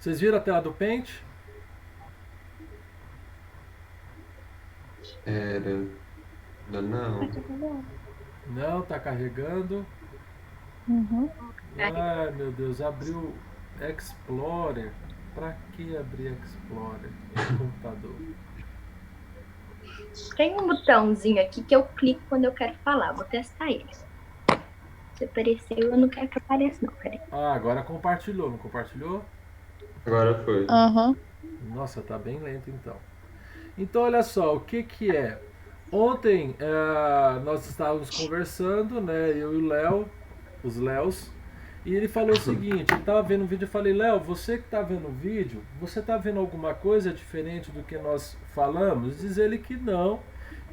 Vocês viram a tela do Paint? Era. Ainda não. Não, tá carregando. Uhum. Ai, meu Deus, abriu Explorer. Pra que abrir Explorer no computador? Tem um botãozinho aqui que eu clico quando eu quero falar. Vou testar ele. Se apareceu, eu não quero que apareça, não. Peraí. Ah, agora compartilhou, não compartilhou? Agora foi. Aham. Nossa, tá bem lento então. Então, olha só, o que que é? Ontem nós estávamos conversando, né, eu e o Léo, os Léos, e ele falou o seguinte, ele estava vendo um vídeo, eu falei, Léo, você que está vendo o vídeo, você está vendo alguma coisa diferente do que nós falamos? Diz ele que não,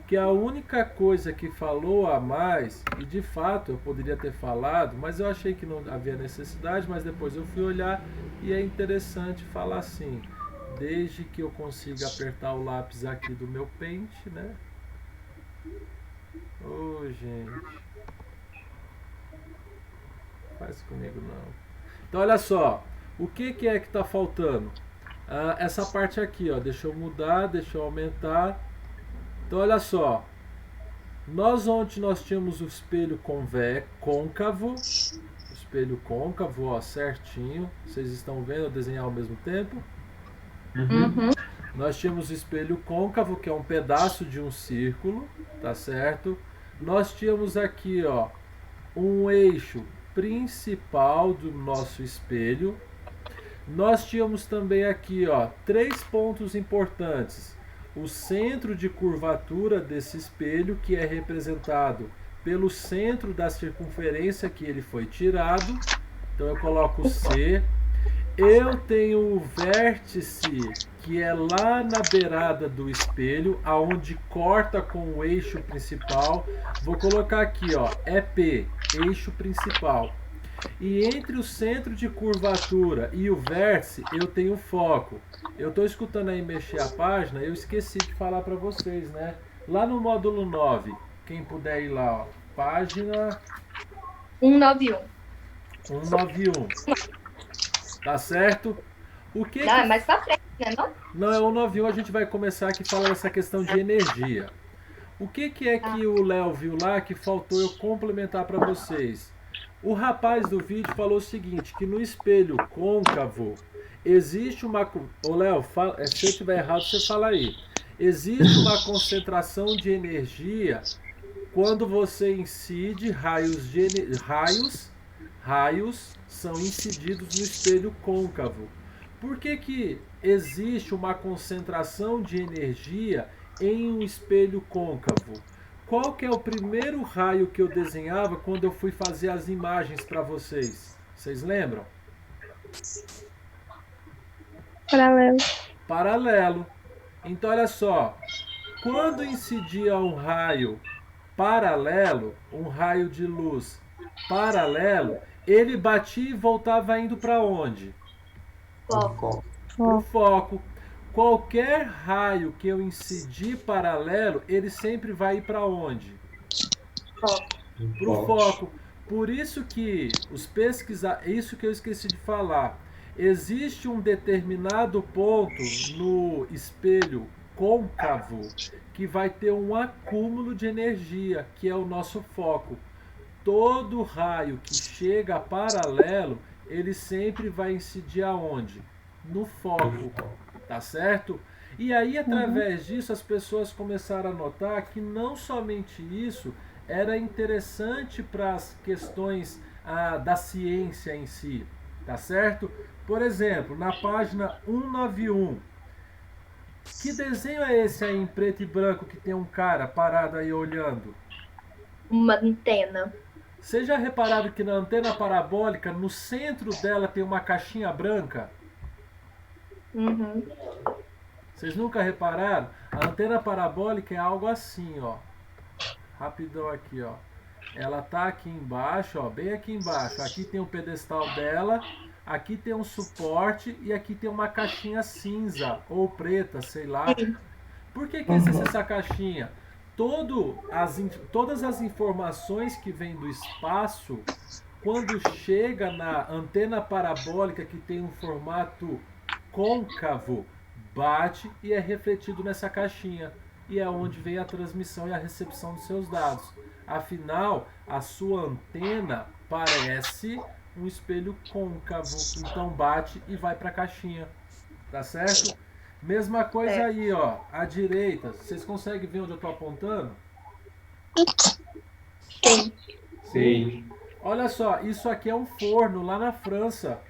que a única coisa que falou a mais, e de fato eu poderia ter falado, mas eu achei que não havia necessidade, mas depois eu fui olhar e é interessante falar assim, desde que eu consiga apertar o lápis aqui do meu pente, né? Ô, gente. Faz comigo não. Então olha só, o que que é que tá faltando? Essa parte aqui, ó, deixa eu mudar, deixa eu aumentar. Então olha só, ontem nós tínhamos o espelho côncavo, espelho côncavo, ó, certinho. Vocês estão vendo eu desenhar ao mesmo tempo? Uhum. Nós tínhamos o espelho côncavo, que é um pedaço de um círculo, tá certo? Nós tínhamos aqui, ó, um eixo principal do nosso espelho. Nós tínhamos também aqui, ó, 3 pontos importantes. O centro de curvatura desse espelho, que é representado pelo centro da circunferência que ele foi tirado. Então eu coloco C. Eu tenho o vértice que é lá na beirada do espelho, aonde corta com o eixo principal. Vou colocar aqui, ó, EP, eixo principal. E entre o centro de curvatura e o vértice, eu tenho foco. Eu estou escutando aí mexer a página, eu esqueci de falar para vocês, né? Lá no módulo 9, quem puder ir lá, ó, página 191. 191. Tá certo? O que Não, que... é mais pra frente, né? Não? Não, é o 91, a gente vai começar aqui falando essa questão de energia. O que que é que o Léo viu lá que faltou eu complementar para vocês? O rapaz do vídeo falou o seguinte, que no espelho côncavo existe uma... Ô Léo, se eu estiver errado, você fala aí. Existe uma concentração de energia quando você incide raios são incididos no espelho côncavo. Por que que existe uma concentração de energia em um espelho côncavo? Qual que é o primeiro raio que eu desenhava quando eu fui fazer as imagens para vocês? Vocês lembram? Paralelo. Paralelo. Então olha só, quando incidia um raio paralelo, um raio de luz paralelo, ele batia e voltava indo para onde? Foco. Para o foco. Qualquer raio que eu incidir paralelo, ele sempre vai ir para onde? Foco. Para o foco. Por isso que os pesquisadores, isso que eu esqueci de falar, existe um determinado ponto no espelho côncavo que vai ter um acúmulo de energia, que é o nosso foco. Todo raio que chega paralelo, ele sempre vai incidir aonde? No foco, tá certo? E aí, através disso, as pessoas começaram a notar que não somente isso era interessante para as questões da ciência em si, tá certo? Por exemplo, na página 191, que desenho é esse aí em preto e branco que tem um cara parado aí olhando? Uma antena. Vocês já repararam que na antena parabólica, no centro dela tem uma caixinha branca? Uhum. Vocês nunca repararam? A antena parabólica é algo assim, ó. Rapidão aqui, ó. Ela tá aqui embaixo, ó, bem aqui embaixo. Aqui tem o pedestal dela, aqui tem um suporte e aqui tem uma caixinha cinza ou preta, sei lá. Por que existe essa caixinha? Todas as informações que vêm do espaço, quando chega na antena parabólica que tem um formato côncavo bate e é refletido nessa caixinha. E é onde vem a transmissão e a recepção dos seus dados. Afinal, a sua antena parece um espelho côncavo. Então bate e vai para a caixinha. Tá certo? Mesma coisa aí, ó. À direita. Vocês conseguem ver onde eu estou apontando? Sim. Sim. Olha só, isso aqui é um forno lá na França.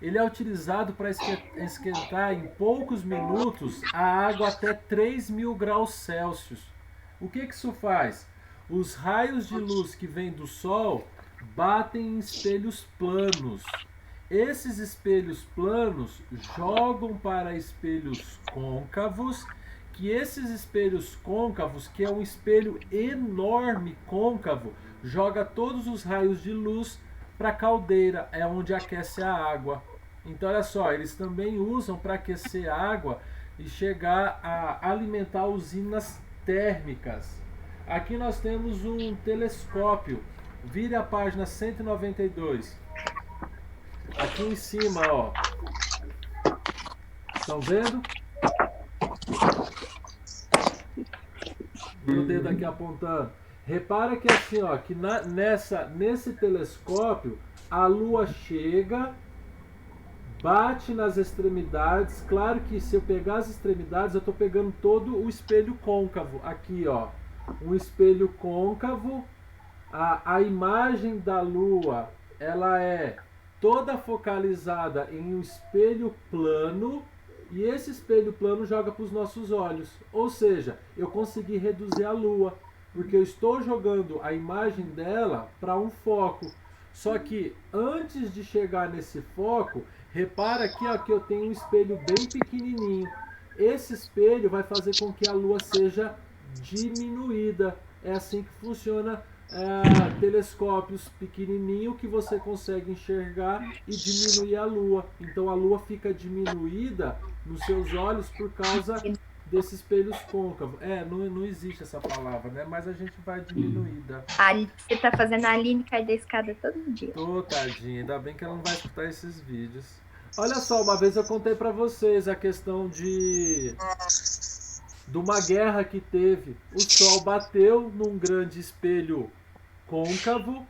Ele é utilizado para esquentar em poucos minutos a água até 3.000 graus Celsius. O que isso faz? Os raios de luz que vêm do Sol batem em espelhos planos. Esses espelhos planos jogam para espelhos côncavos, que esses espelhos côncavos, que é um espelho enorme côncavo, joga todos os raios de luz para a caldeira, é onde aquece a água. Então, olha só, eles também usam para aquecer a água e chegar a alimentar usinas térmicas. Aqui nós temos um telescópio. Vire a página 192. Aqui em cima, ó. Estão vendo? Meu dedo aqui apontando. Repara que assim, ó, que nesse telescópio a Lua chega, bate nas extremidades. Claro que se eu pegar as extremidades, eu estou pegando todo o espelho côncavo. Aqui, ó, um espelho côncavo. A imagem da Lua, ela é toda focalizada em um espelho plano. E esse espelho plano joga para os nossos olhos. Ou seja, eu consegui reduzir a Lua, porque eu estou jogando a imagem dela para um foco. Só que antes de chegar nesse foco, repara aqui, ó, que eu tenho um espelho bem pequenininho. Esse espelho vai fazer com que a Lua seja diminuída. É assim que funciona telescópios pequenininho que você consegue enxergar e diminuir a Lua. Então a Lua fica diminuída nos seus olhos por causa desses espelhos côncavos. Não existe essa palavra, né? Mas a gente vai diminuída. Você tá fazendo a Aline cair da escada todo dia. Ô, tadinha, ainda bem que ela não vai escutar esses vídeos. Olha só, uma vez eu contei pra vocês a questão de uma guerra que teve. O Sol bateu num grande espelho côncavo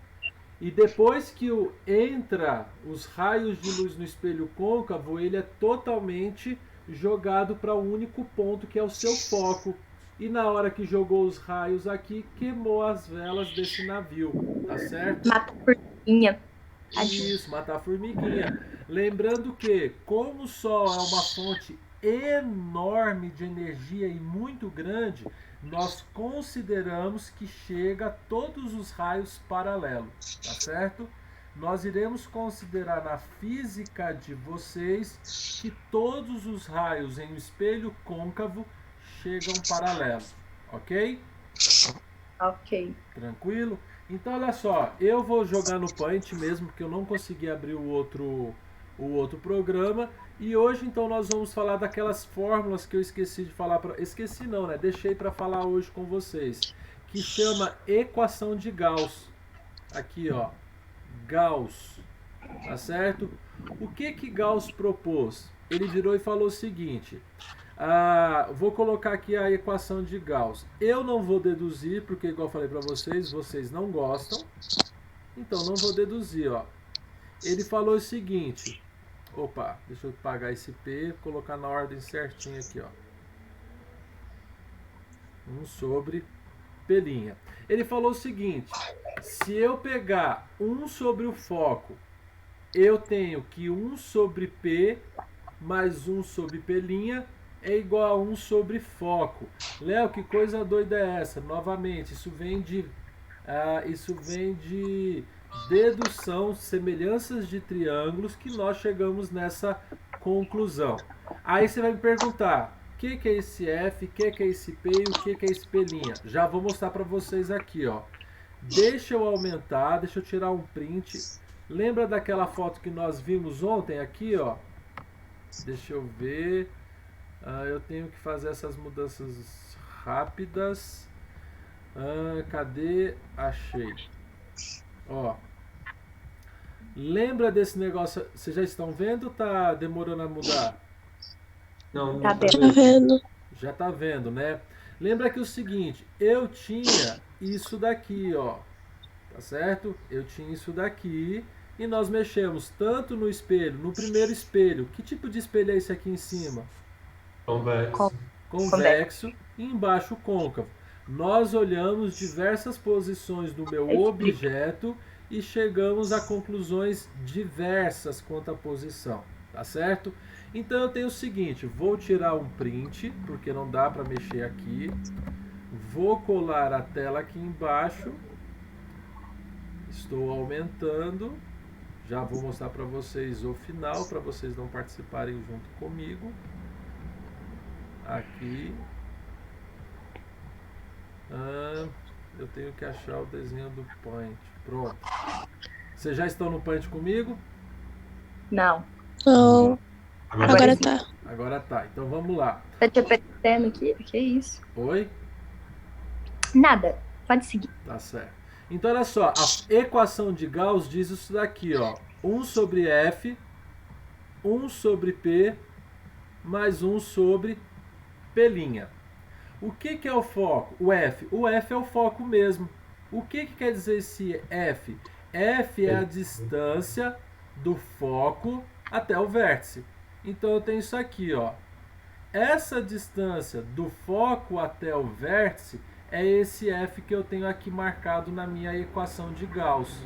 e depois que entra os raios de luz no espelho côncavo, ele é totalmente jogado para um único ponto, que é o seu foco. E na hora que jogou os raios aqui, queimou as velas desse navio, tá certo? Mata a formiguinha. Isso, matar a formiguinha. Lembrando que, como o Sol é uma fonte enorme de energia e muito grande, nós consideramos que chega a todos os raios paralelos, tá certo? Nós iremos considerar na física de vocês que todos os raios em um espelho côncavo chegam paralelos, ok? Ok. Tranquilo? Então olha só, eu vou jogar no Paint mesmo, porque eu não consegui abrir o outro programa. E hoje então nós vamos falar daquelas fórmulas que eu esqueci de falar. Esqueci não, né? Deixei para falar hoje com vocês. Que chama equação de Gauss. Aqui, ó. Gauss. Tá certo? O que Gauss propôs? Ele virou e falou o seguinte... vou colocar aqui a equação de Gauss. Eu não vou deduzir, porque igual eu falei para vocês não gostam. Então não vou deduzir, ó. Ele falou o seguinte. Opa, deixa eu apagar esse P, colocar na ordem certinha aqui, ó. 1 sobre P'. Ele falou o seguinte: se eu pegar 1 sobre o foco, eu tenho que 1 sobre P mais 1 sobre P' é igual a 1 sobre foco. Léo, que coisa doida é essa? Novamente, isso vem de dedução, semelhanças de triângulos, que nós chegamos nessa conclusão. Aí você vai me perguntar, o que é esse F, o que é esse P e o que é esse P'? Já vou mostrar para vocês aqui, ó. Deixa eu aumentar, deixa eu tirar um print. Lembra daquela foto que nós vimos ontem aqui, ó? Deixa eu ver... eu tenho que fazer essas mudanças rápidas. Cadê? Achei. Ó. Lembra desse negócio? Vocês já estão vendo ou tá demorando a mudar? Não, Tá não tá Tá vendo. vendo? Já tá vendo, né? Lembra que o seguinte, eu tinha isso daqui, ó. Tá certo? Eu tinha isso daqui e nós mexemos tanto no espelho, no primeiro espelho. Que tipo de espelho é esse aqui em cima? Convexo. Convexo e embaixo côncavo. Nós olhamos diversas posições do meu objeto e chegamos a conclusões diversas quanto à posição, tá certo? Então eu tenho o seguinte, vou tirar um print, porque não dá para mexer aqui. Vou colar a tela aqui embaixo. Estou aumentando. Já vou mostrar para vocês o final, para vocês não participarem junto comigo. Aqui. Eu tenho que achar o desenho do Paint. Pronto. Vocês já estão no Paint comigo? Não. Não. Agora sim. tá. Agora tá. Então vamos lá. Tá te aparecendo aqui? Que isso? Oi? Nada. Pode seguir. Tá certo. Então olha só, a equação de Gauss diz isso daqui, ó. 1 sobre F, 1 sobre P, mais 1 sobre P'. O que é o foco? O F. O F é o foco mesmo. O que quer dizer esse F? F é a distância do foco até o vértice. Então eu tenho isso aqui, ó. Essa distância do foco até o vértice é esse F que eu tenho aqui marcado na minha equação de Gauss.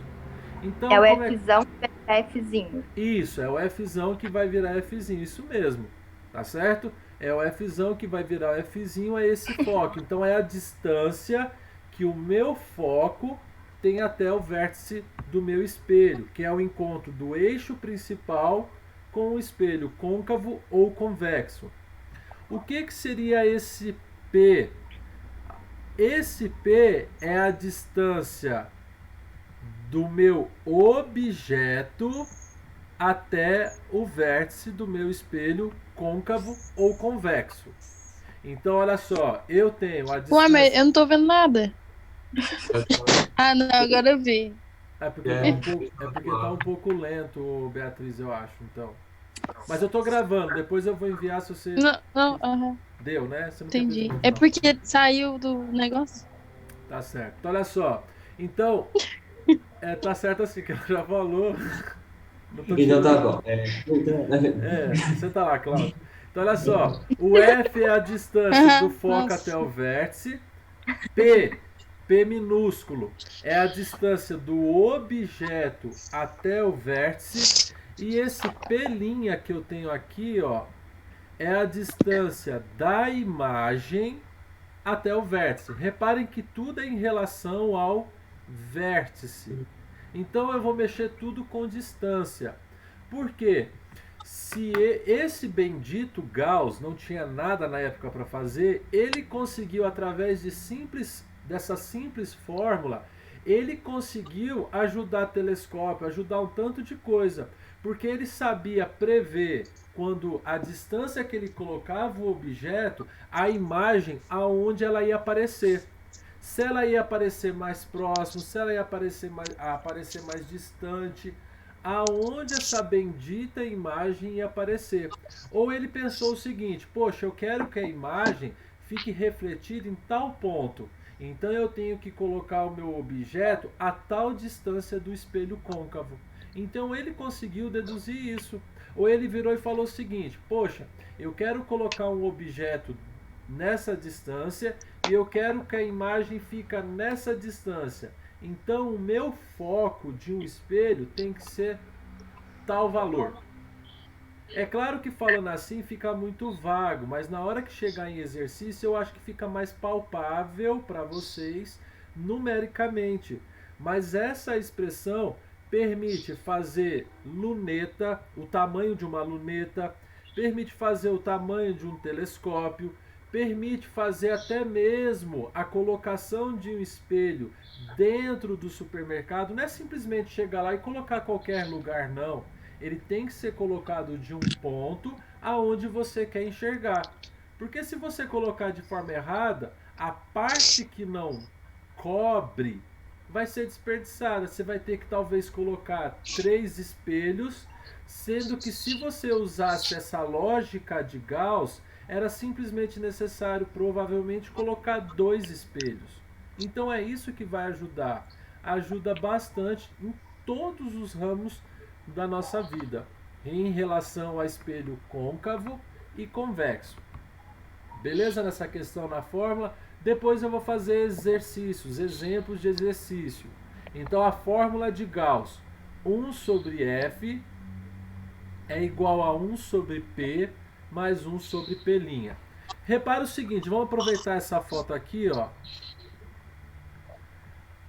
Então, É o como Fzão que é Fzinho. Isso, é o Fzão que vai virar Fzinho, isso mesmo, tá certo? É o Fzão que vai virar o Fzinho, é esse foco. Então é a distância que o meu foco tem até o vértice do meu espelho, que é o encontro do eixo principal com o espelho côncavo ou convexo. O que seria esse P? Esse P é a distância do meu objeto até o vértice do meu espelho côncavo ou convexo. Então, olha só, eu tenho a Ué, distância... mas eu não tô vendo nada. Ah, não, agora eu vi. É porque tá um pouco lento, Beatriz, eu acho, então. Mas eu tô gravando, depois eu vou enviar se você... Não, aham, Deu, né? Você não entendi. quer É porque saiu do negócio. Tá certo. Então, olha só. Então, tá certo assim, que ela já falou. Não tô Então tá tirando. bom. Você tá lá, Cláudio. Então, olha só. O F é a distância do Aham, foco nossa. até o vértice. P minúsculo, é a distância do objeto até o vértice. E esse P' que eu tenho aqui, ó, é a distância da imagem até o vértice. Reparem que tudo é em relação ao vértice. Então eu vou mexer tudo com distância. Por quê? Se esse bendito Gauss não tinha nada na época para fazer, ele conseguiu, através dessa simples fórmula, ele conseguiu ajudar telescópio, ajudar um tanto de coisa, porque ele sabia prever quando a distância que ele colocava o objeto, a imagem aonde ela ia aparecer. Se ela ia aparecer mais próximo, se ela ia aparecer mais distante, aonde essa bendita imagem ia aparecer. Ou ele pensou o seguinte: poxa, eu quero que a imagem fique refletida em tal ponto. Então eu tenho que colocar o meu objeto a tal distância do espelho côncavo. Então ele conseguiu deduzir isso. Ou ele virou e falou o seguinte: poxa, eu quero colocar um objeto nessa distância e eu quero que a imagem fique nessa distância. Então o meu foco de um espelho tem que ser tal valor. É claro que falando assim fica muito vago, mas na hora que chegar em exercício eu acho que fica mais palpável para vocês numericamente. Mas essa expressão permite fazer luneta, o tamanho de uma luneta, permite fazer o tamanho de um telescópio, permite fazer até mesmo a colocação de um espelho dentro do supermercado. Não é simplesmente chegar lá e colocar qualquer lugar, não. Ele tem que ser colocado de um ponto aonde você quer enxergar. Porque se você colocar de forma errada, a parte que não cobre vai ser desperdiçada. Você vai ter que talvez colocar 3 espelhos, sendo que se você usasse essa lógica de Gauss, era simplesmente necessário provavelmente colocar 2 espelhos. Então é isso que vai ajudar. Ajuda bastante em todos os ramos da nossa vida, em relação a espelho côncavo e convexo. Beleza nessa questão na fórmula? Depois eu vou fazer exercícios, exemplos de exercício. Então a fórmula de Gauss, 1 sobre F é igual a 1 sobre P mais 1 sobre P'. Repara o seguinte, vamos aproveitar essa foto aqui, ó.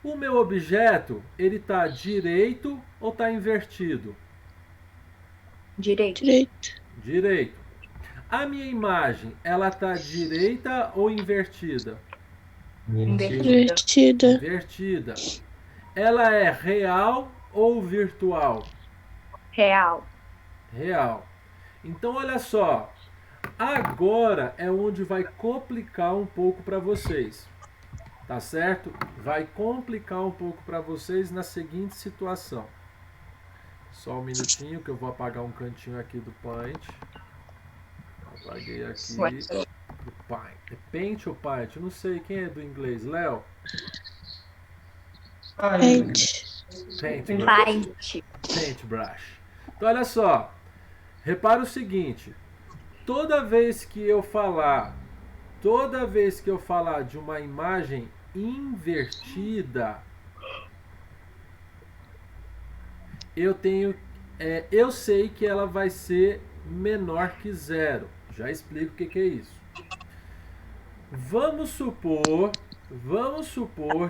O meu objeto, ele está direito ou está invertido? Direito. Direito. A minha imagem, ela está direita ou invertida? Invertida. Invertida. Ela é real ou virtual? Real. Real. Então, olha só. Agora é onde vai complicar um pouco para vocês. Tá certo? Vai complicar um pouco para vocês na seguinte situação. Só um minutinho que eu vou apagar um cantinho aqui do Paint. Apaguei aqui do Paint. É Paint ou Paint? Eu não sei. Quem é do inglês? Léo? Paint. Paintbrush. Então, olha só. Repara o seguinte. Toda vez que eu falar de uma imagem invertida, eu sei que ela vai ser menor que 0. Já explico o que é isso. Vamos supor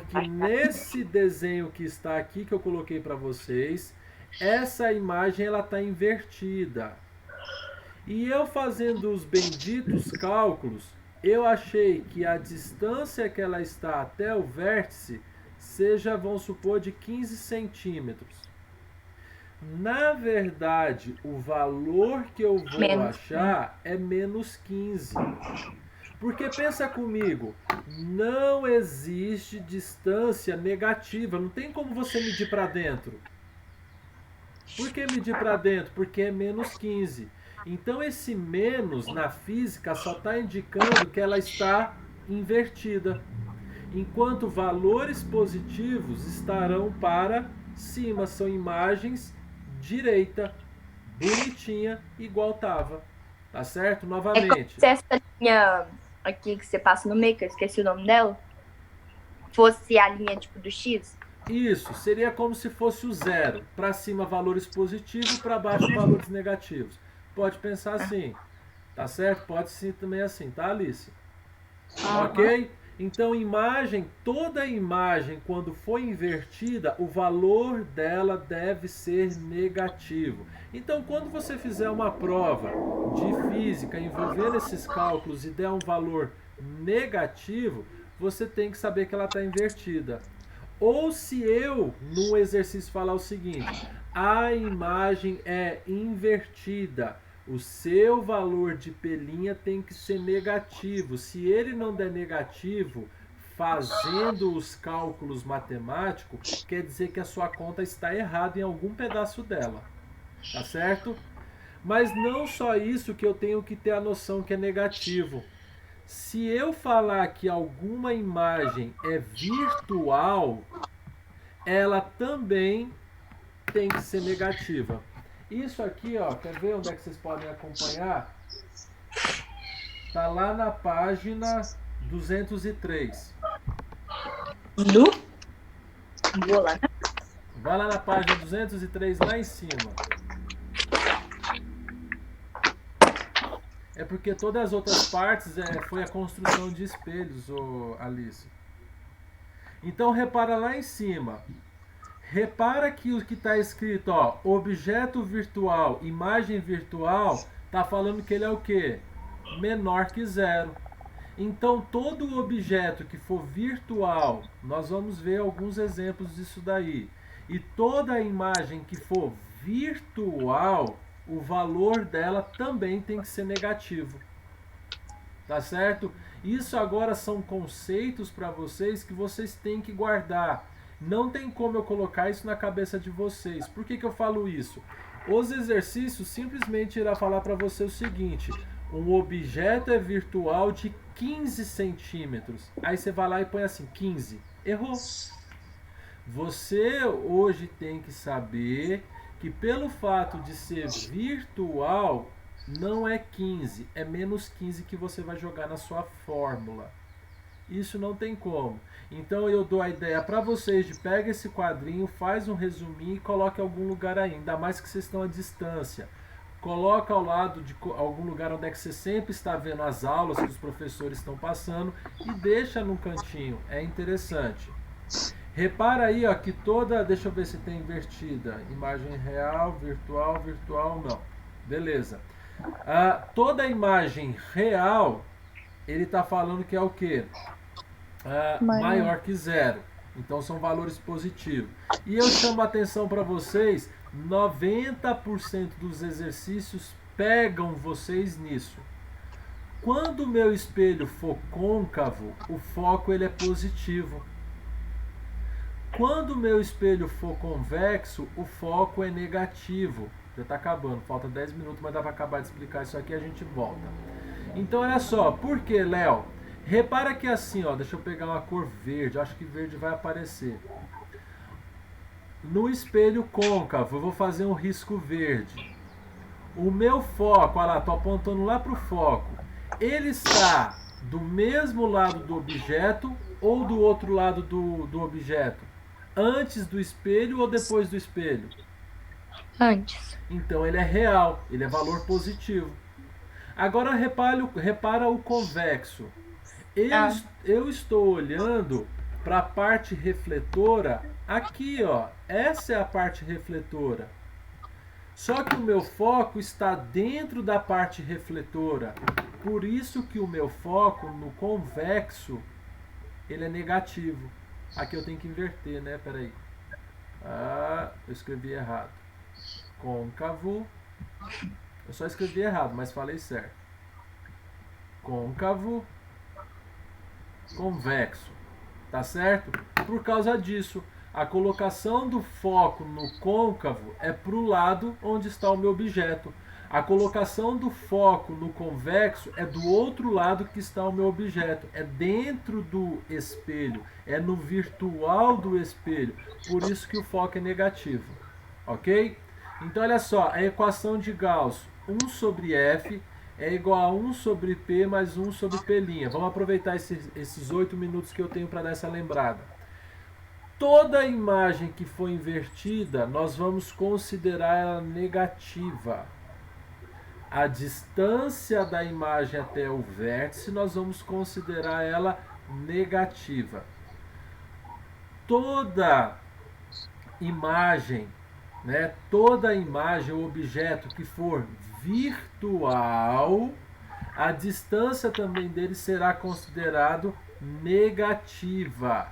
que nesse desenho que está aqui, que eu coloquei para vocês, essa imagem ela está invertida. E eu fazendo os benditos cálculos, eu achei que a distância que ela está até o vértice seja, vamos supor, de 15 centímetros. Na verdade, o valor que eu vou achar é menos 15. Porque pensa comigo, não existe distância negativa, não tem como você medir para dentro. Por que medir para dentro? Porque é menos 15. Então esse menos na física só está indicando que ela está invertida. Enquanto valores positivos estarão para cima, são imagens direita, bonitinha, igual estava. Tá certo? Novamente. É como se essa linha aqui que você passa no meio, que eu esqueci o nome dela, fosse a linha tipo do X? Isso, seria como se fosse o 0. Para cima valores positivos, para baixo valores negativos. Pode pensar assim, tá certo? Pode ser também assim, tá, Alice? Ok? Então, toda imagem, quando for invertida, o valor dela deve ser negativo. Então, quando você fizer uma prova de física envolvendo esses cálculos e der um valor negativo, você tem que saber que ela está invertida. Ou se eu, no exercício, falar o seguinte, a imagem é invertida, o seu valor de P' tem que ser negativo. Se ele não der negativo, fazendo os cálculos matemáticos, quer dizer que a sua conta está errada em algum pedaço dela. Tá certo? Mas não só isso que eu tenho que ter a noção que é negativo. Se eu falar que alguma imagem é virtual, ela também tem que ser negativa. Isso aqui, ó, quer ver onde é que vocês podem acompanhar? Tá lá na página 203. Vou lá. Vai lá na página 203, lá em cima. É porque todas as outras partes foi a construção de espelhos, Alice. Então repara lá em cima. Repara que o que está escrito, ó, objeto virtual, imagem virtual, está falando que ele é o quê? Menor que 0. Então todo objeto que for virtual, nós vamos ver alguns exemplos disso daí. E toda imagem que for virtual, o valor dela também tem que ser negativo. Tá certo? Isso agora são conceitos para vocês que vocês têm que guardar. Não tem como eu colocar isso na cabeça de vocês. Por que eu falo isso? Os exercícios simplesmente irá falar para você o seguinte: um objeto é virtual de 15 centímetros. Aí você vai lá e põe assim, 15. Errou. Você hoje tem que saber que pelo fato de ser virtual, não é 15, é menos 15 que você vai jogar na sua fórmula. Isso não tem como. Então eu dou a ideia para vocês de pega esse quadrinho, faz um resuminho e coloque em algum lugar aí, ainda mais que vocês estão à distância. Coloca ao lado de algum lugar onde é que você sempre está vendo as aulas que os professores estão passando e deixa num cantinho. É interessante. Repara aí, ó, que toda... Deixa eu ver se tem invertida. Imagem real, virtual, virtual, não. Beleza. Toda imagem real, ele está falando que é o quê? Maior que zero. Então são valores positivos. E eu chamo a atenção para vocês, 90% dos exercícios pegam vocês nisso. Quando o meu espelho for côncavo, o foco ele é positivo. Quando o meu espelho for convexo, o foco é negativo. Já está acabando, falta 10 minutos, mas dá para acabar de explicar isso aqui e a gente volta. Então olha só, por que, Léo? Repara que assim, ó, deixa eu pegar uma cor verde, acho que verde vai aparecer. No espelho côncavo, eu vou fazer um risco verde. O meu foco, olha lá, estou apontando lá para o foco. Ele está do mesmo lado do objeto ou do outro lado do objeto? Antes do espelho ou depois do espelho? Antes. Então ele é real, ele é valor positivo. Agora repara o convexo. Eu estou olhando para a parte refletora aqui, ó. Essa é a parte refletora. Só que o meu foco está dentro da parte refletora. Por isso que o meu foco no convexo ele é negativo. Aqui eu tenho que inverter, né? Peraí. Eu escrevi errado. Côncavo. Eu só escrevi errado, mas falei certo. Côncavo. Convexo. Tá certo? Por causa disso, a colocação do foco no côncavo é para o lado onde está o meu objeto. A colocação do foco no convexo é do outro lado que está o meu objeto. É dentro do espelho. É no virtual do espelho. Por isso que o foco é negativo. Ok? Então olha só, a equação de Gauss 1 sobre F é igual a 1 sobre P mais 1 sobre P'. Vamos aproveitar esses 8 minutos que eu tenho para dar essa lembrada. Toda imagem que for invertida, nós vamos considerar ela negativa. A distância da imagem até o vértice, nós vamos considerar ela negativa. Toda imagem, né, o objeto que for virtual, a distância também dele será considerado negativa.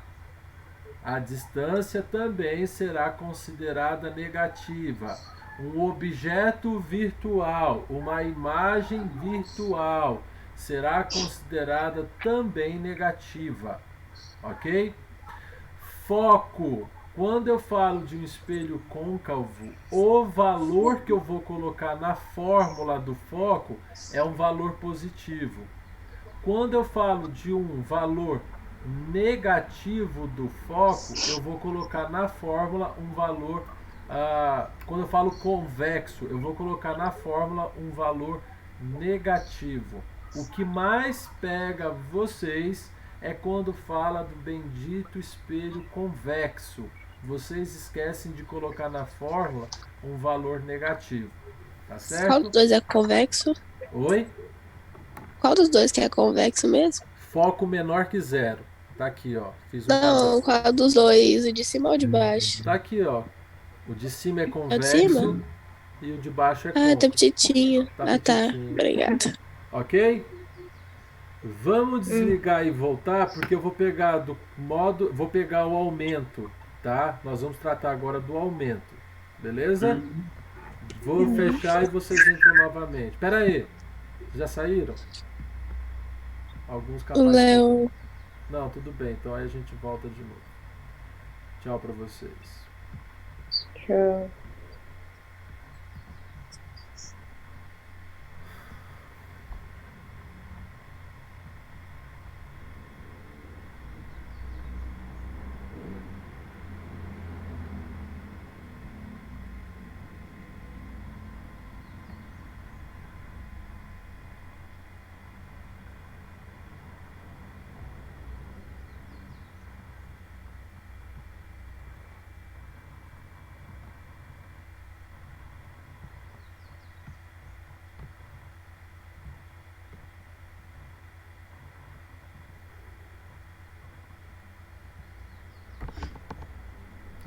A distância também será considerada negativa. Um objeto virtual, uma imagem virtual, será considerada também negativa. Ok? Foco. Quando eu falo de um espelho côncavo, o valor que eu vou colocar na fórmula do foco é um valor positivo. Quando eu falo de um valor negativo do foco, eu vou colocar na fórmula um valor... quando eu falo convexo, eu vou colocar na fórmula um valor negativo. O que mais pega vocês é quando fala do bendito espelho convexo. Vocês esquecem de colocar na fórmula um valor negativo. Tá certo? Qual dos dois é convexo? Oi? Qual dos dois que é convexo mesmo? Foco menor que zero. Tá aqui, ó. Fiz um Não, quadrado. qual dos dois? O de cima ou o de baixo? Tá aqui, ó. O de cima é É o de convexo cima? e o de baixo é Tá côncavo. petitinho. Tá Ah, tá. petitinho. Obrigada. Ok? Vamos desligar e voltar, porque eu vou pegar vou pegar o aumento, tá? Nós vamos tratar agora do aumento, beleza? Vou fechar e vocês entram novamente. Pera aí, já saíram? Alguns O capazes. Léo. Não, tudo bem, então aí a gente volta de novo. Tchau para vocês. Tchau.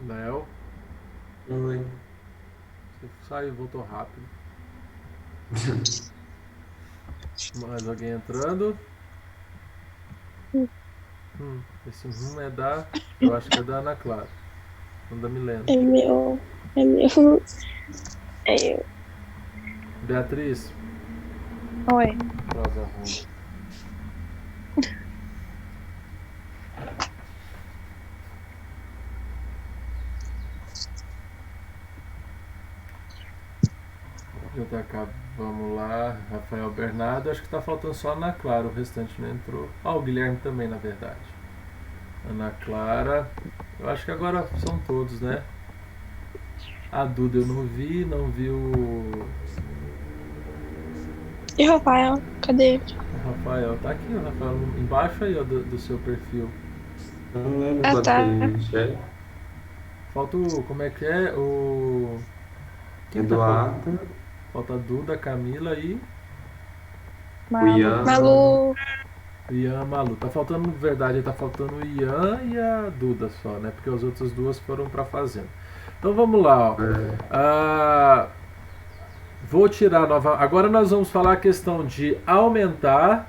Léo, Oi. você saiu e voltou rápido. Mais alguém entrando? Esse é da. Eu acho que é da Ana Clara. Não da Milena. É meu. É meu. É eu. Beatriz, Oi. prosa ruim. JK, vamos lá. Rafael Bernardo, acho que tá faltando só a Ana Clara, o restante não entrou. Ah, o Guilherme também, na verdade. Ana Clara, eu acho que agora são todos, né? A Duda eu não vi o E o Rafael? Cadê? Rafael. Tá aqui o Rafael, embaixo aí ó, do seu perfil. Eu não lembro Ah, tá. exatamente. É Falta o. Como é que é? O. Quem tá faltando? Eduardo, Falta a Duda, a Camila e o Ian. Malu. o Ian, a Malu. Tá faltando, na verdade, tá faltando o Ian e a Duda só, né? Porque as outras duas foram pra fazenda. Então vamos lá, ó. Ah, vou tirar nova. Agora nós vamos falar a questão de aumentar,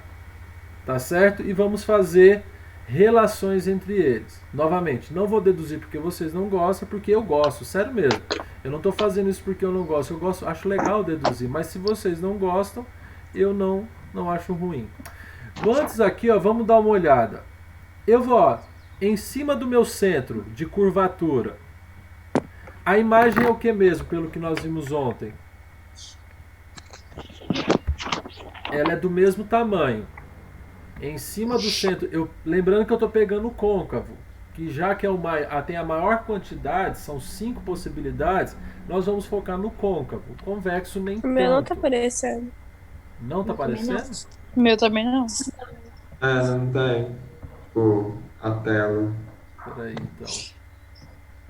tá certo? E vamos fazer relações entre eles. Novamente, não vou deduzir porque vocês não gostam, porque eu gosto, sério mesmo. Eu não estou fazendo isso porque eu não gosto. Eu gosto, acho legal deduzir, mas se vocês não gostam, eu não acho ruim. Antes aqui, ó, vamos dar uma olhada. Eu vou, ó, em cima do meu centro de curvatura. A imagem é o que mesmo, pelo que nós vimos ontem? Ela é do mesmo tamanho. Em cima do centro, lembrando que eu estou pegando o côncavo, que já que tem a maior quantidade, são 5 possibilidades, nós vamos focar no côncavo. O convexo nem O meu não tá tanto. aparecendo. Não tá Eu também não. aparecendo? Meu também não. Não tem. Tipo, a tela. Peraí, então.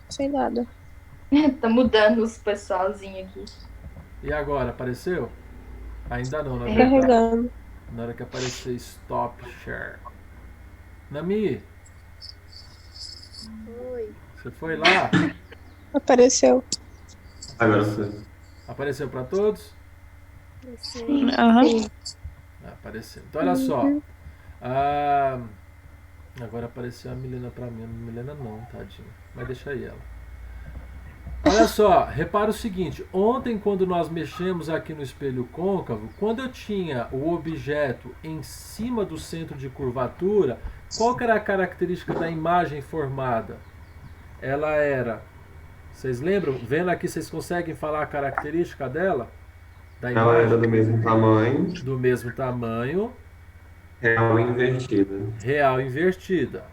Sem nada. Tá mudando os pessoalzinho aqui. E agora, apareceu? Ainda não, na É. verdade. Carregando. Na hora que aparecer Stop Share. Nami, Oi. você foi lá? Apareceu. Agora sim. Apareceu para todos? Você. Aham. Apareceu. Então olha só. Ah, agora apareceu a Milena pra mim. Milena não, tadinha. Mas deixa aí ela. Olha só, repara o seguinte. Ontem, quando nós mexemos aqui no espelho côncavo, quando eu tinha o objeto em cima do centro de curvatura, qual que era a característica da imagem formada? Ela era... Vocês lembram? Vendo aqui, vocês conseguem falar a característica dela? Da Ela era imagem? do mesmo tamanho, Do mesmo tamanho, real invertida. real invertida.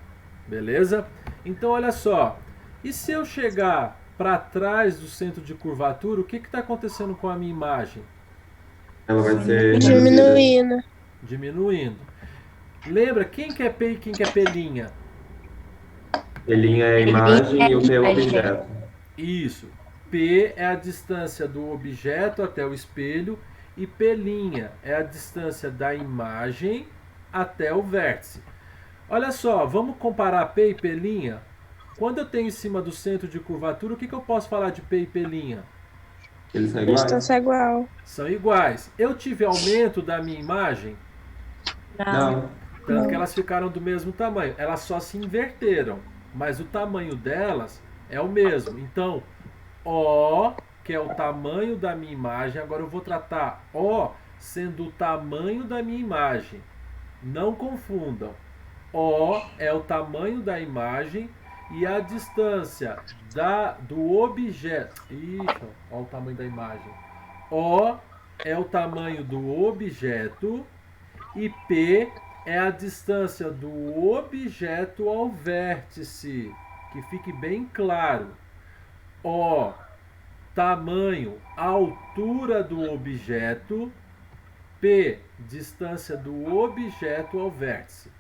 Beleza? Então, olha só. E se eu chegar para trás do centro de curvatura, o que está acontecendo com a minha imagem? Ela vai ser reduzida. Diminuindo. Diminuindo. Lembra, quem que é P e quem que é Pelinha? Pelinha é a imagem e o P é o objeto. Isso. P é a distância do objeto até o espelho e Pelinha é a distância da imagem até o vértice. Olha só, vamos comparar P e Pelinha? Quando eu tenho em cima do centro de curvatura, o que eu posso falar de P e Pelinha? Eles são iguais? Distância igual. São iguais. Eu tive aumento da minha imagem, Não. tanto que elas ficaram do mesmo tamanho. Elas só se inverteram, mas o tamanho delas é o mesmo. Então, O, que é o tamanho da minha imagem, agora eu vou tratar O sendo o tamanho da minha imagem. Não confundam. O é o tamanho da imagem E a distância do objeto... Ixi, olha o tamanho da imagem. O é o tamanho do objeto e P é a distância do objeto ao vértice. Que fique bem claro. O, tamanho, altura do objeto. P, distância do objeto ao vértice.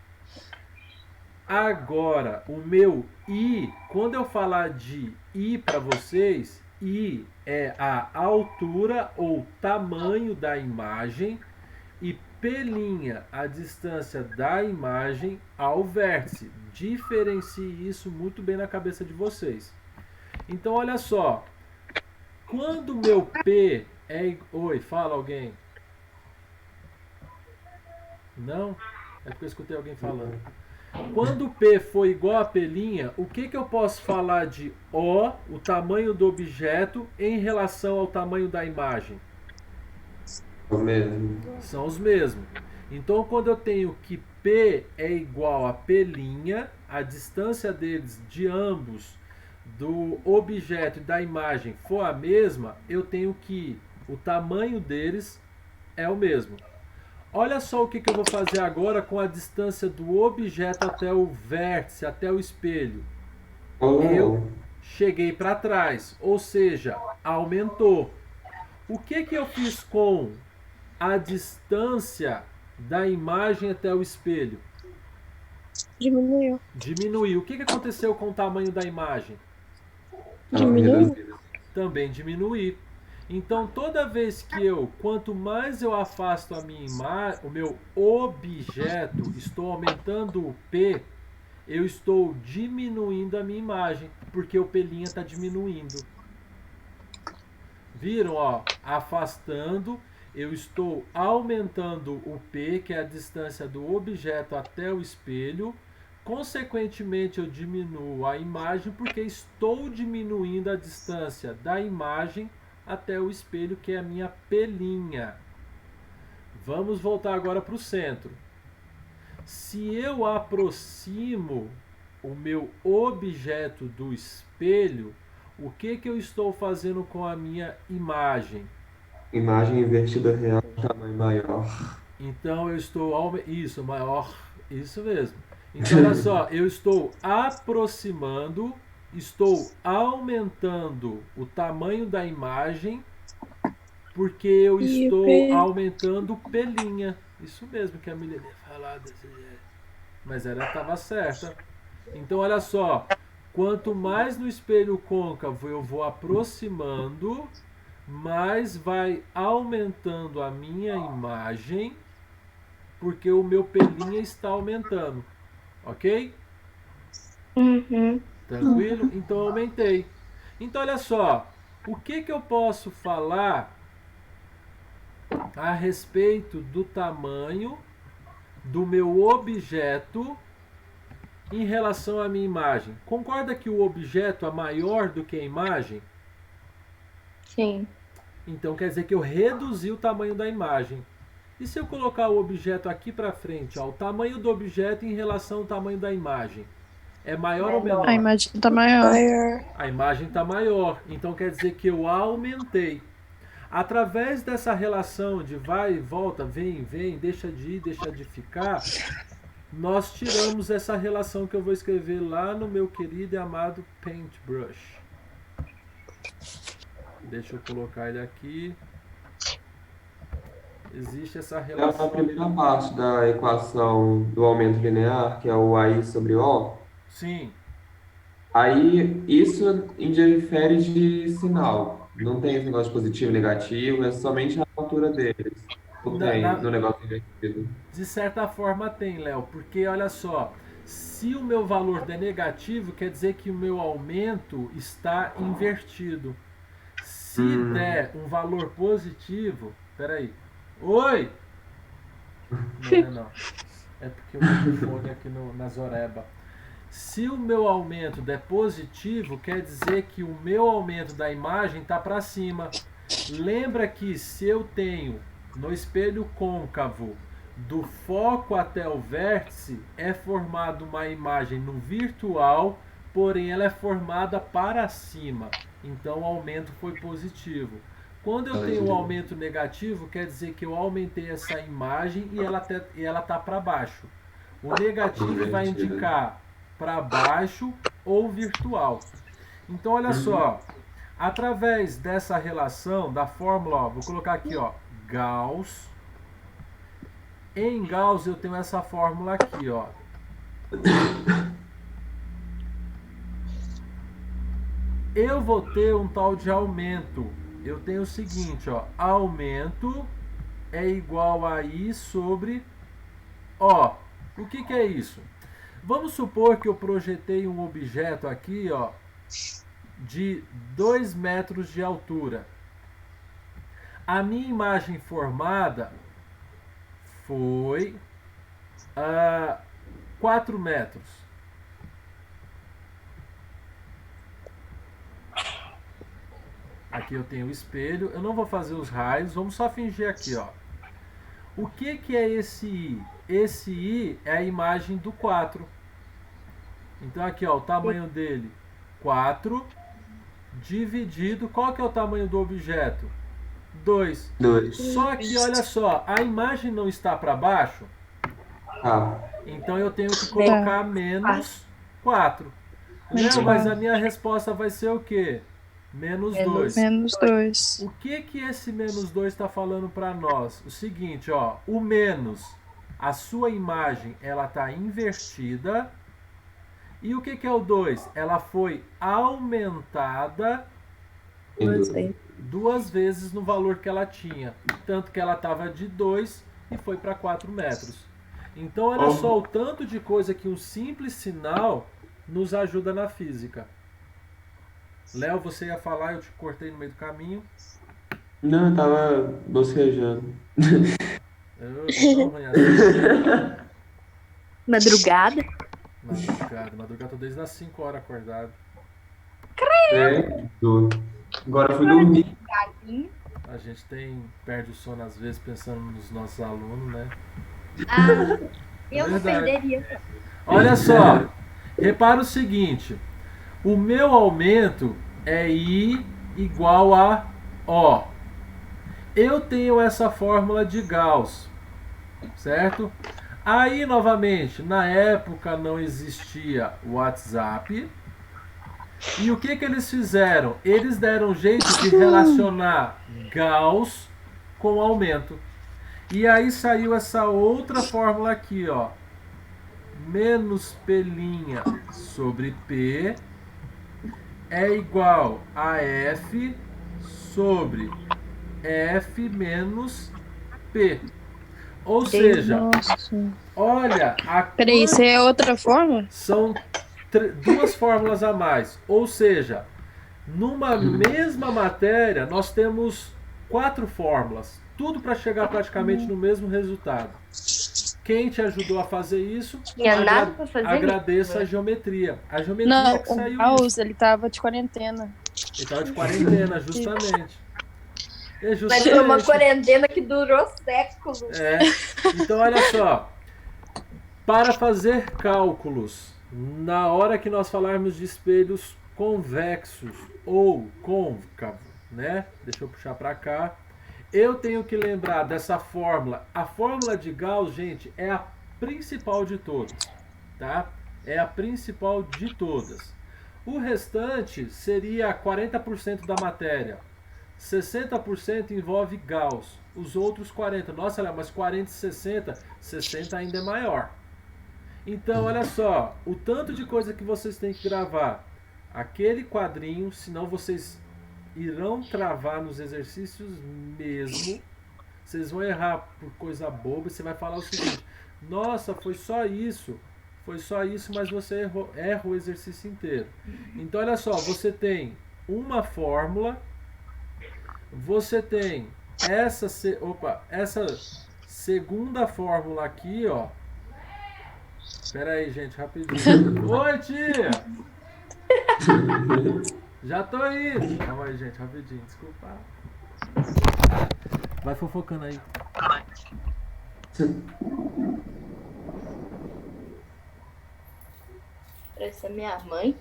Agora, o meu I, quando eu falar de I para vocês, I é a altura ou tamanho da imagem e P', a distância da imagem ao vértice. Diferencie isso muito bem na cabeça de vocês. Então, olha só. Quando o meu P é... Oi, fala alguém. Não? É porque eu escutei alguém falando. Quando P for igual a P', o que eu posso falar de O, o tamanho do objeto, em relação ao tamanho da imagem? O mesmo. São os mesmos. Então, quando eu tenho que P é igual a P', a distância deles, de ambos, do objeto e da imagem, for a mesma, eu tenho que o tamanho deles é o mesmo. Olha só o que eu vou fazer agora com a distância do objeto até o vértice, até o espelho. Eu cheguei para trás, ou seja, aumentou. O que eu fiz com a distância da imagem até o espelho? Diminuiu. Diminuiu. O que aconteceu com o tamanho da imagem? Diminuiu. Também diminuir. Então, toda vez que quanto mais eu afasto a minha imagem, o meu objeto, estou aumentando o P, eu estou diminuindo a minha imagem, porque o P' está diminuindo. Viram, ó? Afastando, eu estou aumentando o P, que é a distância do objeto até o espelho. Consequentemente, eu diminuo a imagem, porque estou diminuindo a distância da imagem até o espelho, que é a minha P'. Vamos voltar agora para o centro. Se eu aproximo o meu objeto do espelho, o que eu estou fazendo com a minha imagem? Imagem invertida real, tamanho maior. Então eu estou... Isso, maior. Isso mesmo. Então olha só, eu estou aproximando... Estou aumentando o tamanho da imagem porque eu estou aumentando o P'. Isso mesmo que a Milene falou desse jeito. Mas ela estava certa. Então, olha só. Quanto mais no espelho côncavo eu vou aproximando, mais vai aumentando a minha imagem porque o meu P' está aumentando. Ok? Uhum. Tranquilo? Então eu aumentei. Então olha só, o que eu posso falar a respeito do tamanho do meu objeto em relação à minha imagem? Concorda que o objeto é maior do que a imagem? Sim. Então quer dizer que eu reduzi o tamanho da imagem. E se eu colocar o objeto aqui para frente, ó, o tamanho do objeto em relação ao tamanho da imagem? É maior ou menor? A imagem está maior. A imagem está maior. Então quer dizer que eu aumentei. Através dessa relação de vai e volta, vem, deixa de ir, deixa de ficar, nós tiramos essa relação que eu vou escrever lá no meu querido e amado Paintbrush. Deixa eu colocar ele aqui. Existe essa É a relação. primeira parte da equação do aumento linear, que é o AI sobre O. Sim. Aí, isso indifere de sinal. Não tem esse negócio de positivo e negativo, é somente a altura deles. Não tem no negócio invertido. De certa forma tem, Léo, porque olha só, se o meu valor der negativo, quer dizer que o meu aumento está invertido. Se der um valor positivo, peraí, oi! Não. É porque eu tenho o fone aqui na Zoreba. Se o meu aumento der positivo, quer dizer que o meu aumento da imagem está para cima. Lembra que se eu tenho no espelho côncavo do foco até o vértice, é formada uma imagem no virtual porém ela é formada para cima, então o aumento foi positivo. Quando eu tenho um aumento negativo, quer dizer que eu aumentei essa imagem e ela está para baixo. O negativo vai indicar para baixo ou virtual. Então olha só, através dessa relação da fórmula, ó, vou colocar aqui, ó, Gauss. Em Gauss eu tenho essa fórmula aqui, ó. Eu vou ter um tal de aumento. Eu tenho o seguinte, ó, aumento é igual a I sobre O. O que é isso? Vamos supor que eu projetei um objeto aqui, ó, de 2 metros de altura. A minha imagem formada foi 4 metros. Aqui eu tenho o espelho. Eu não vou fazer os raios. Vamos só fingir aqui, ó. O que é esse I? Esse I é a imagem do 4. Então aqui, ó, o tamanho dele, 4, dividido... Qual que é o tamanho do objeto? 2. Só que, olha só, a imagem não está para baixo. Então eu tenho que colocar menos 4. Mas a minha resposta vai ser o quê? Menos 2. Menos 2. O que esse menos 2 está falando para nós? O seguinte, ó, o menos, a sua imagem, ela está invertida. E o que é o 2? Ela foi aumentada 2 vezes no valor que ela tinha. Tanto que ela estava de 2 e foi para 4 metros. Então, olha só o tanto de coisa que um simples sinal nos ajuda na física. Léo, você ia falar, eu te cortei no meio do caminho. Não, eu tava bocejando. Madrugada. Madrugada, tô desde as 5 horas acordado. Agora eu fui dormir. A gente perde o sono às vezes pensando nos nossos alunos, né? Eu não perderia. Olha só, repara o seguinte. O meu aumento é I igual a O. Eu tenho essa fórmula de Gauss, certo? Aí, novamente, na época não existia o WhatsApp. E o que eles fizeram? Eles deram jeito de relacionar Gauss com aumento. E aí saiu essa outra fórmula aqui, ó. Menos P' sobre P é igual a F sobre F menos P. Ou seja, olha... Peraí, isso é outra fórmula? São 2 fórmulas a mais. Ou seja, numa mesma matéria, nós temos 4 fórmulas. Tudo para chegar praticamente no mesmo resultado. Quem te ajudou a fazer isso, agradeça a geometria. A geometria que saiu. Não, ele estava de quarentena. Ele estava de quarentena, justamente. Mas foi uma quarentena que durou séculos. Então, olha só. Para fazer cálculos, na hora que nós falarmos de espelhos convexos ou côncavos, né? Deixa eu puxar para cá. Eu tenho que lembrar dessa fórmula. A fórmula de Gauss, gente, é a principal de todas, tá? É a principal de todas. O restante seria 40% da matéria. 60% envolve Gauss. Os outros 40%. Nossa, mas 40 e 60, 60 ainda é maior. Então, olha só, o tanto de coisa que vocês têm que gravar. Aquele quadrinho, senão vocês irão travar nos exercícios mesmo. Vocês vão errar por coisa boba e você vai falar o seguinte: nossa, foi só isso, mas você erra o exercício inteiro. Então, olha só, você tem uma fórmula, você tem essa segunda fórmula aqui, ó. Espera aí, gente, rapidinho. Oi, tia! Já tô aí. Calma aí, gente, rapidinho, desculpa. Vai fofocando aí. Essa é minha mãe.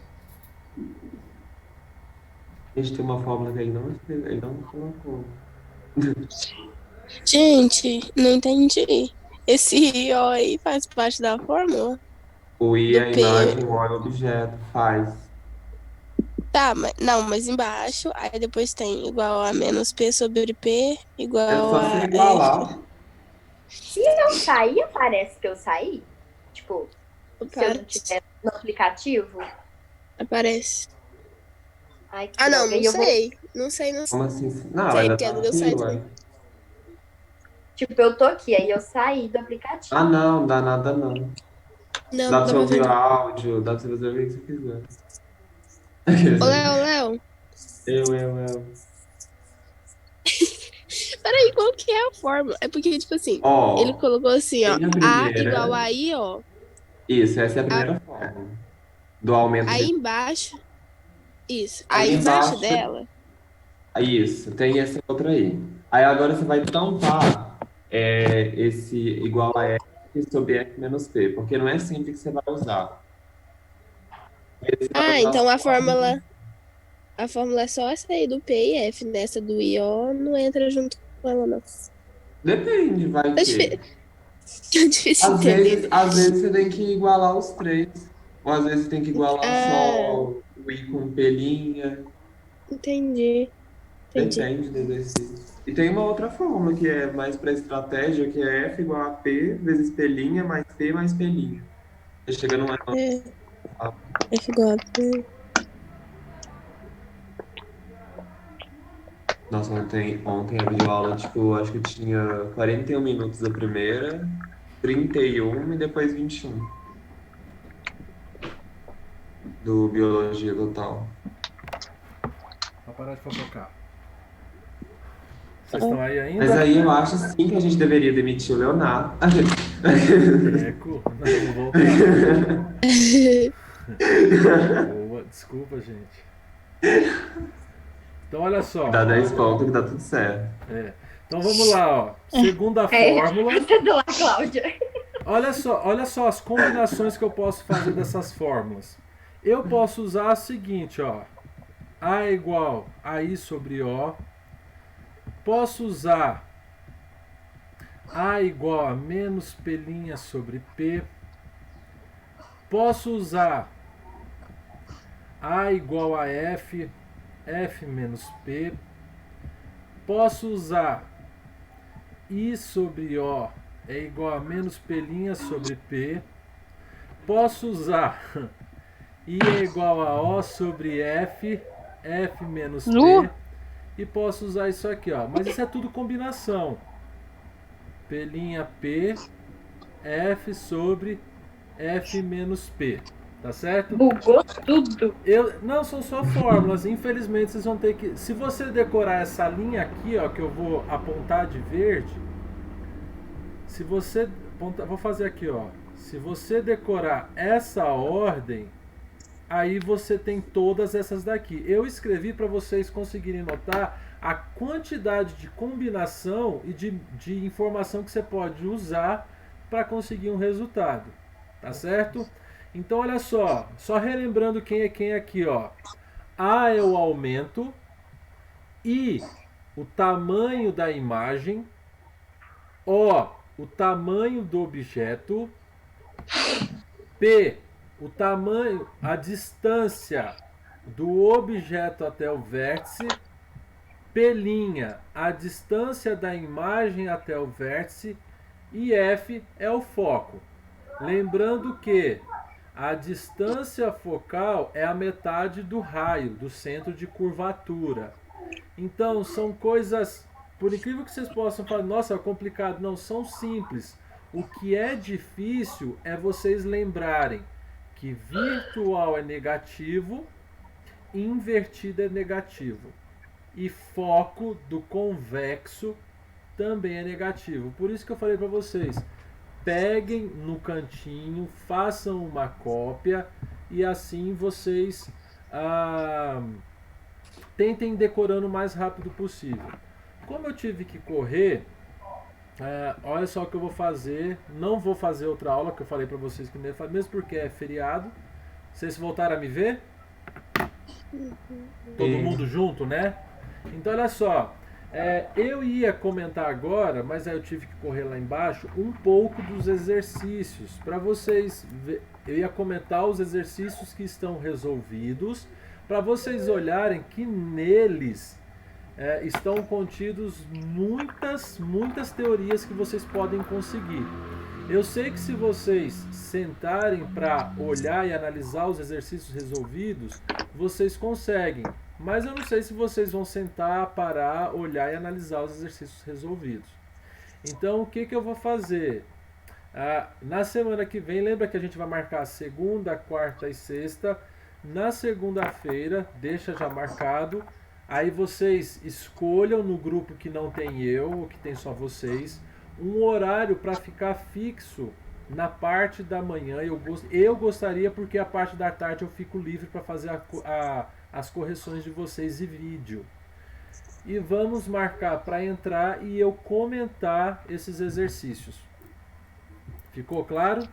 A gente tem uma fórmula que ele não colocou. Gente, não entendi. Esse I-O aí faz parte da fórmula O I é do a P. imagem, o O é o objeto, faz. Tá, mas não, mas embaixo, aí depois tem igual a menos P sobre P, É igual só você a F. igualar. Se eu sair, aparece que eu saí? Tipo, se eu não Aparece. tiver no aplicativo? Aparece. Ai, que Ah, não, droga. não E eu vou, sei. Não sei, não Como assim? Não, ela sei, ainda porque tá às vezes eu aqui, saio ué. também. tipo, eu tô aqui, aí eu saí do Ah, aplicativo. não, dá nada não. Não, Dá não pra dá você pra ver, ouvir o não. áudio, dá pra você fazer o que você quiser. Ô, Léo, Léo, Eu. peraí, qual que é a fórmula? É porque, tipo assim, ele Ó, colocou assim, ó, tem a A igual primeira. a I, ó. Isso, essa é a A- primeira fórmula. Do aumento Aí de. embaixo, isso. Aí Aí embaixo embaixo, dela, isso, tem essa outra aí. Aí agora você vai tampar esse igual a F sobre F menos P, porque não é sempre que você vai usar. Você vai ah, usar então só. a fórmula é só essa aí do P e F, nessa do I, ó, não entra junto com ela, não. Depende, vai Tá que. difícil de entender. Às vezes você tem que igualar os três. Ou às vezes você tem que igualar Ah, só o I com pelinha. entendi, entendi. Depende do exercício. E tem uma outra forma que é mais para estratégia, que é F igual a P vezes pelinha mais P mais pelinha. Você chega numa. É, F igual a P. Nossa, ontem a videoaula, tipo, acho que tinha 41 minutos a primeira, 31 e depois 21 do Biologia Total. Pra parar de fofocar. Vocês estão aí Mas ainda? aí eu acho sim que a gente deveria demitir o Leonardo. Eco. Não, vou voltar. Boa, desculpa, gente. Então, olha só. Dá 10 pontos que dá tudo certo. Então, vamos lá, ó. Segunda É, fórmula. você do lá, Cláudia. Olha só as combinações que eu posso fazer dessas fórmulas. Eu posso usar a seguinte, ó. A é igual a I sobre O. Posso usar A igual a menos pelinha sobre P. Posso usar A igual a F, F menos P. Posso usar I sobre O é igual a menos pelinha sobre P. Posso usar I é igual a O sobre F, F menos P. E posso usar isso aqui, ó. Mas isso é tudo combinação. Pelinha P, F sobre F menos P. Tá certo? Bugou tudo. Não, são só fórmulas. Infelizmente vocês vão ter que. Se você decorar essa linha aqui, ó, que eu vou apontar de verde. Se você. Vou fazer aqui, ó. Se você decorar essa ordem, aí você tem todas essas daqui. Eu escrevi para vocês conseguirem notar a quantidade de combinação e de informação que você pode usar para conseguir um resultado. Tá certo? Então, olha só relembrando quem é quem aqui, ó. A é o aumento, I, o tamanho da imagem, O, o tamanho do objeto, P, o tamanho, a distância do objeto até o vértice, P', a distância da imagem até o vértice, e F é o foco. Lembrando que a distância focal é a metade do raio, do centro de curvatura. Então, são coisas, por incrível que vocês possam falar, nossa, é complicado. Não, são simples. O que é difícil é vocês lembrarem que virtual é negativo, invertido é negativo. E foco do convexo também é negativo. Por isso que eu falei para vocês, peguem no cantinho, façam uma cópia e assim vocês tentem decorando o mais rápido possível. Como eu tive que correr, olha só o que eu vou fazer. Não vou fazer outra aula, que eu falei para vocês que não ia fazer, mesmo porque é feriado. Vocês voltaram a me ver? Todo Isso. mundo junto, né? Então, olha só. Eu ia comentar agora, mas aí eu tive que correr lá embaixo, um pouco dos exercícios. Para vocês, eu ia comentar os exercícios que estão resolvidos, para vocês olharem que neles estão contidos muitas teorias que vocês podem conseguir. Eu sei que se vocês sentarem para olhar e analisar os exercícios resolvidos, vocês conseguem. Mas eu não sei se vocês vão sentar, parar, olhar e analisar os exercícios resolvidos. Então, o que eu vou fazer? Na semana que vem, lembra que a gente vai marcar segunda, quarta e sexta. Na segunda-feira, deixa já marcado. Aí vocês escolham no grupo que não tem eu, ou que tem só vocês, um horário para ficar fixo na parte da manhã. Eu gostaria, porque a parte da tarde eu fico livre para fazer as correções de vocês em vídeo. E vamos marcar para entrar e eu comentar esses exercícios. Ficou claro?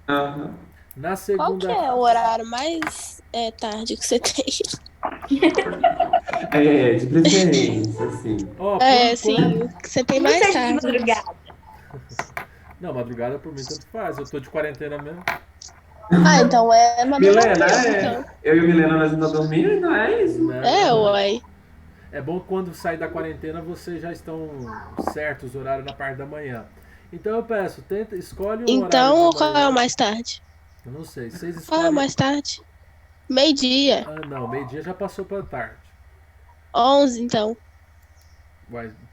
Aham. Na Qual segunda... que é o horário mais tarde que você tem? De preferência, assim. Ó, por enquanto- Sim, que você tem Não mais sei de tarde. madrugada. Não, madrugada por mim tanto faz. Eu tô de quarentena mesmo. Então é madrugada. Milena, Então. eu e o Milena, nós não estamos dormindo, não é isso? Uai. É bom que quando sair da quarentena vocês já estão certos os horários na parte da manhã. Então eu peço, escolhe um Então, horário da qual é manhã. o mais tarde? Eu não sei, vocês Qual é escolhem... o mais tarde? Meio-dia. Ah, não, meio-dia já passou pra tarde. 11, então.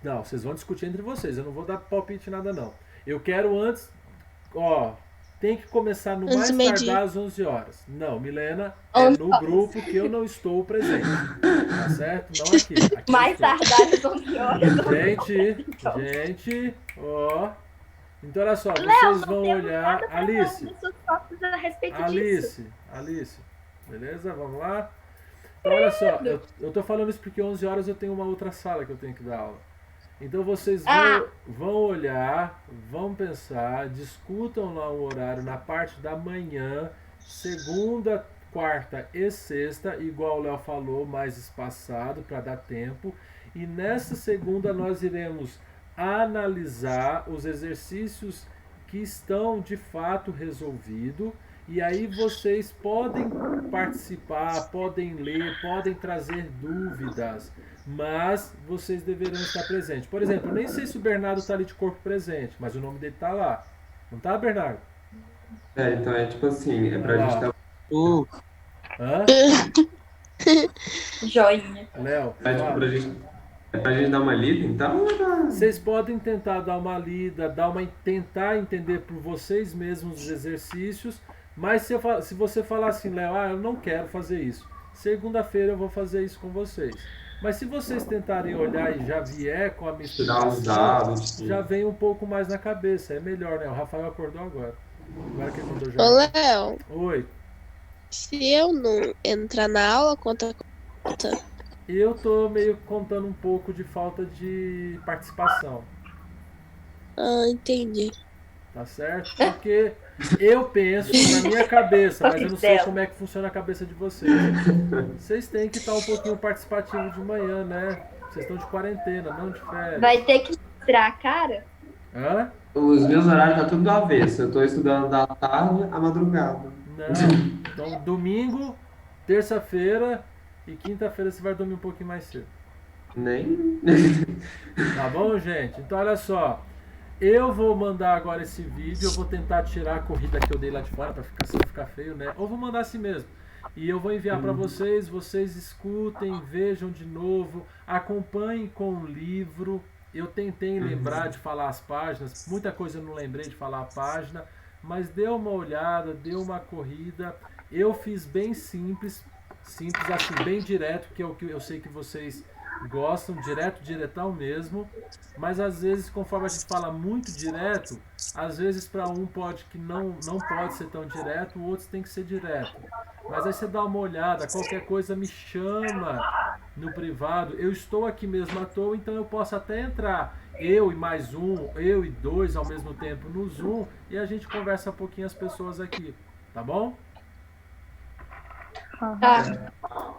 Não, vocês vão discutir entre vocês, eu não vou dar palpite nada não. Eu quero antes, tem que começar no Antes mais do meio-dia. tardar às 11 horas. Não, Milena, é no grupo que eu não estou presente. Tá certo? Não aqui. Aqui Mais eu estou. tardar às 11 horas. Gente, ó. Então olha só, Léo, vocês não vão temos olhar. nada pra Alice, falar das suas fotos a respeito disso. Alice. Beleza? Vamos lá? Então olha só, eu tô falando isso porque 11 horas eu tenho uma outra sala que eu tenho que dar aula. Então vocês vão olhar, vão pensar, discutam lá o horário na parte da manhã, segunda, quarta e sexta, igual o Léo falou, mais espaçado para dar tempo. E nessa segunda nós iremos analisar os exercícios que estão de fato resolvidos. E aí vocês podem participar, podem ler, podem trazer dúvidas, mas vocês deverão estar presentes. Por exemplo, eu nem sei se o Bernardo está ali de corpo presente, mas o nome dele está lá. Não tá, Bernardo? Então é tipo assim, é pra Olha gente lá. dar. Hã? Joinha. Léo, É, tipo, fala. pra gente dar uma lida, então? Vocês podem tentar dar uma lida, tentar entender por vocês mesmos os exercícios, mas se você falar assim, Léo, eu não quero fazer isso, segunda-feira eu vou fazer isso com vocês. Mas se vocês tentarem olhar e já vier com a minha Tirar os explicação, dados. já vem um pouco mais na cabeça, é melhor, né? O Rafael acordou agora. Agora que ele mandou Ô, já. Léo, Oi. se eu não entrar na aula, conta. Eu tô meio contando um pouco de falta de participação. Entendi. Tá certo? Porque eu penso na minha cabeça, mas eu não sei como é que funciona a cabeça de vocês. Vocês têm que estar um pouquinho participativo de manhã, né? Vocês estão de quarentena, não de férias. Vai ter que mostrar a cara? Hã? Os meus horários tá tudo do avesso. Eu tô estudando da tarde à madrugada. Não. Então, domingo, terça-feira e quinta-feira você vai dormir um pouquinho mais cedo. Nem. Tá bom, gente? Então, olha só. Eu vou mandar agora esse vídeo, eu vou tentar tirar a corrida que eu dei lá de fora, pra ficar feio, né? Ou vou mandar assim mesmo. E eu vou enviar para vocês escutem, vejam de novo, acompanhem com o livro. Eu tentei lembrar de falar as páginas, muita coisa eu não lembrei de falar a página, mas dê uma olhada, dê uma corrida. Eu fiz bem simples assim, bem direto, que é o que eu sei que vocês gostam, diretão mesmo, mas às vezes, conforme a gente fala muito direto, às vezes para um pode que não pode ser tão direto, outros tem que ser direto. Mas aí você dá uma olhada, qualquer coisa me chama no privado, eu estou aqui mesmo à toa, então eu posso até entrar, eu e mais um, eu e dois ao mesmo tempo no Zoom, e a gente conversa um pouquinho as pessoas aqui, tá bom? Tá.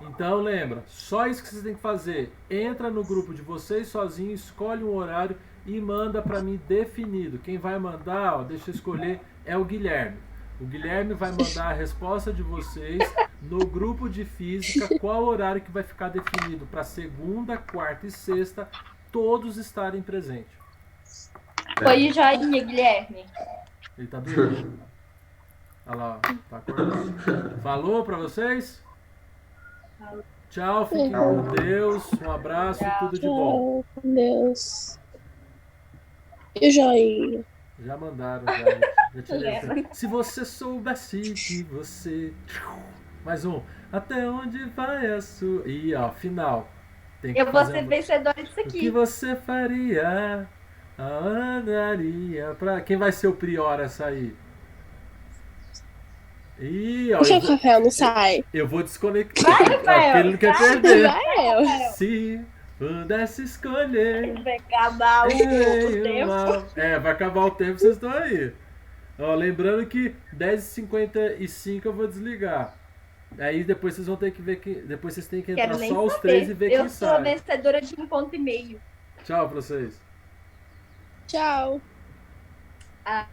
Então lembra, só isso que vocês têm que fazer. Entra no grupo de vocês sozinho, escolhe um horário e manda para mim definido. Quem vai mandar, ó, deixa eu escolher, é o Guilherme. O Guilherme vai mandar a resposta de vocês no grupo de física, qual horário que vai ficar definido para segunda, quarta e sexta, todos estarem presentes. Foi o joinha, Guilherme. Ele tá dormindo. Olha lá, ó, tá acordado. Falou para vocês? Tchau, fiquem com Deus. Um abraço e tudo de bom. Tchau, com Deus. E o joinha? Já mandaram, já tirei. Se você soubesse que você... Mais um. Até onde vai a sua... E ó, final. Tem que Eu vou fazer ser um... vencedora disso O que aqui. você faria? Andaria pra... Quem vai ser o prior essa aí? Ih, ó, Por que o Rafael não sai? eu vou desconectar. Vai, Rafael, Porque ele não quer perder. Rafael. Se pudesse escolher... Vai acabar o tempo. Vai acabar o tempo, vocês estão aí. Ó, lembrando que 10h55 eu vou desligar. Aí depois vocês vão ter que ver que. Depois vocês têm que entrar Quero nem só os saber. três e ver Eu quem sou a sai. vencedora de 1,5 ponto. Tchau pra vocês. Tchau. Ah.